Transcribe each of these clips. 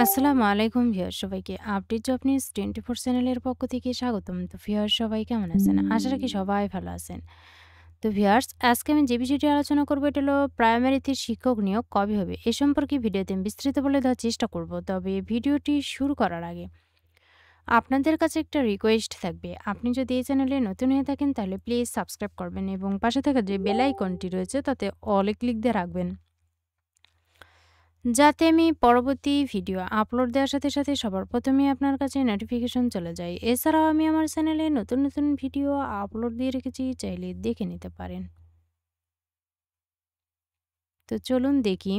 আসসালামু আলাইকুম ভিউয়ার্স সবাইকে আপডেট জব নিউজ 24 চ্যানেলের পক্ষ থেকে স্বাগতম। তো ভিউয়ার্স সবাই কেমন আছেন? আশা রাখি সবাই ভালো আছেন। তো ভিউয়ার্স আজকে আমি যে বিষয়টি আলোচনা করব এটা হলো প্রাইমারিতে শিক্ষক নিয়োগ কবে হবে এ সম্পর্কে ভিডিওতে আমি বিস্তারিত বলে দেওয়ার চেষ্টা করব। তবে ভিডিওটি শুরু করার আগে আপনাদের কাছে একটা রিকোয়েস্ট থাকবে, আপনি যদি এই চ্যানেলে নতুন হয়ে থাকেন তাহলে প্লিজ সাবস্ক্রাইব করবেন এবং পাশে থাকা যে বেল আইকনটি রয়েছে তাতে অলে ক্লিক দিয়ে রাখবেন, যাতে আমি পরবর্তী ভিডিও আপলোড দেওয়ার সাথে সাথে সবার প্রথমেই আপনার কাছে নোটিফিকেশন চলে যায়। এছাড়াও আমি আমার চ্যানেলে নতুন নতুন ভিডিও আপলোড দিয়ে রেখেছি, চাইলে দেখে নিতে পারেন। তো চলুন দেখি।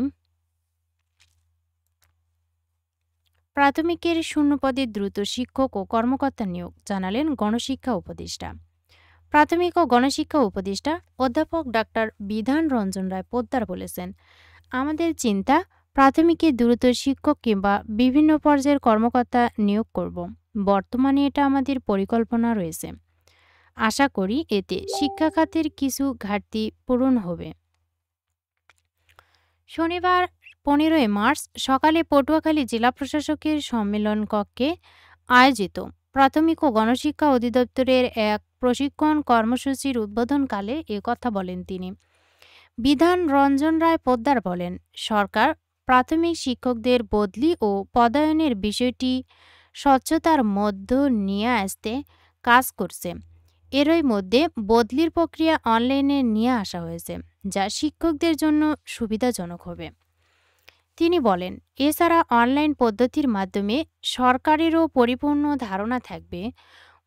প্রাথমিকের শূন্যপদে দ্রুত শিক্ষক ও কর্মকর্তা নিয়োগ জানালেন গণশিক্ষা উপদেষ্টা। প্রাথমিক ও গণশিক্ষা উপদেষ্টা অধ্যাপক ডাক্তার বিধান রঞ্জন রায় পোদ্দার বলেছেন, আমাদের চিন্তা প্রাথমিকে দ্রুত শিক্ষক কিংবা বিভিন্ন পর্যায়ের কর্মকর্তা নিয়োগ করব। বর্তমানে এটা আমাদের পরিকল্পনা রয়েছে। আশা করি এতে শিক্ষা খাতের কিছু ঘাটতি পূরণ হবে। শনিবার 15 মার্চ সকালে পটুয়াখালী জেলা প্রশাসকের সম্মেলন কক্ষে আয়োজিত প্রাথমিক ও গণশিক্ষা অধিদপ্তরের এক প্রশিক্ষণ কর্মসূচির উদ্বোধনকালে কথা বলেন তিনি। বিধান রঞ্জন রায় পোদ্দার বলেন, সরকার প্রাথমিক শিক্ষকদের বদলি ও পদায়নের বিষয়টি স্বচ্ছতার মধ্য নিয়ে আসতে কাজ করছে। এরই মধ্যে বদলির প্রক্রিয়া অনলাইনে নিয়ে আসা হয়েছে, যা শিক্ষকদের জন্য সুবিধাজনক হবে। তিনি বলেন, এছাড়া অনলাইন পদ্ধতির মাধ্যমে সরকারেরও পরিপূর্ণ ধারণা থাকবে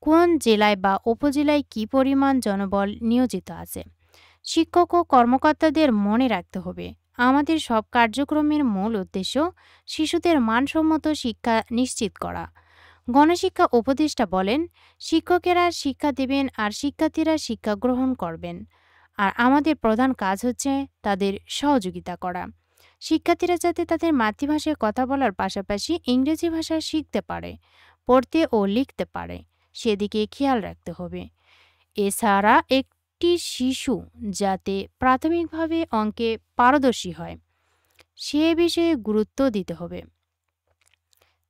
কোন জেলায় বা উপজেলায় কী পরিমাণ জনবল নিয়োজিত আছে। শিক্ষক ও কর্মকর্তাদের মনে রাখতে হবে, আমাদের সব কার্যক্রমের মূল উদ্দেশ্য শিশুদের মানসম্মত শিক্ষা নিশ্চিত করা। গণশিক্ষা উপদেষ্টা বলেন, শিক্ষকেরা শিক্ষা দেবেন আর শিক্ষার্থীরা শিক্ষা গ্রহণ করবেন, আর আমাদের প্রধান কাজ হচ্ছে তাদের সহযোগিতা করা। শিক্ষার্থীরা যাতে তাদের মাতৃভাষায় কথা বলার পাশাপাশি ইংরেজি ভাষা শিখতে পারে, পড়তে ও লিখতে পারে, সেদিকে খেয়াল রাখতে হবে। এছাড়া একটি শিশু যাতে প্রাথমিকভাবে অঙ্কে পারদর্শী হয় সে বিষয়ে গুরুত্ব দিতে হবে।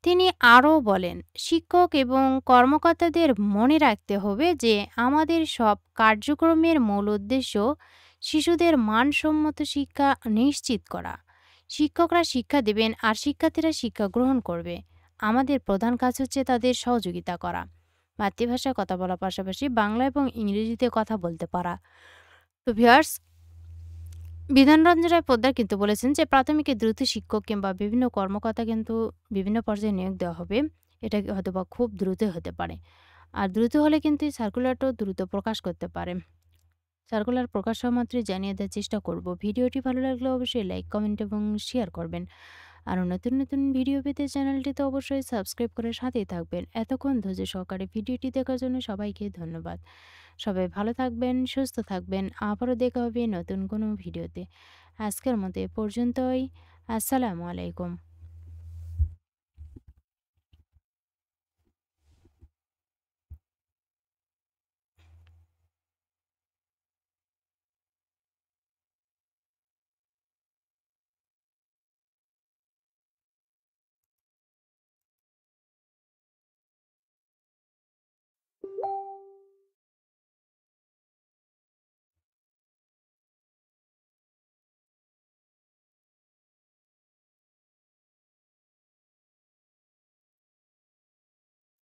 তিনি আরও বলেন, শিক্ষক এবং কর্মকর্তাদের মনে রাখতে হবে যে আমাদের সব কার্যক্রমের মূল উদ্দেশ্য শিশুদের মানসম্মত শিক্ষা নিশ্চিত করা। শিক্ষকরা শিক্ষা দেবেন আর শিক্ষার্থীরা শিক্ষা গ্রহণ করবে, আমাদের প্রধান কাজ হচ্ছে তাদের সহযোগিতা করা। মাতৃভাষায় কথা বলার পাশাপাশি বাংলা এবং ইংরেজিতে কথা বলতে পারা। তো ভিউয়ার্স, বিধানরঞ্জন রায় পোদ্দার কিন্তু বলেছেন যে প্রাথমিকে দ্রুত শিক্ষক কিংবা বিভিন্ন কর্মকর্তা কিন্তু বিভিন্ন পর্যায়ে নিয়োগ দেওয়া হবে। এটা হয়তোবা খুব দ্রুত হতে পারে। আর দ্রুত হলে কিন্তু এই সার্কুলারটাও দ্রুত প্রকাশ করতে পারে। সার্কুলার প্রকাশ হওয়া মাত্রই জানিয়ে দেওয়ার চেষ্টা করব। ভিডিওটি ভালো লাগলে অবশ্যই লাইক, কমেন্ট এবং শেয়ার করবেন। আরও নতুন নতুন ভিডিও পেতে চ্যানেলটিতে অবশ্যই সাবস্ক্রাইব করে সাথেই থাকবেন। এতক্ষণ ধৈর্য সহকারে ভিডিওটি দেখার জন্য সবাইকে ধন্যবাদ। সবাই ভালো থাকবেন, সুস্থ থাকবেন। আবারও দেখা হবে নতুন কোনো ভিডিওতে। আজকের মতো এ পর্যন্তই। আসসালামু আলাইকুম।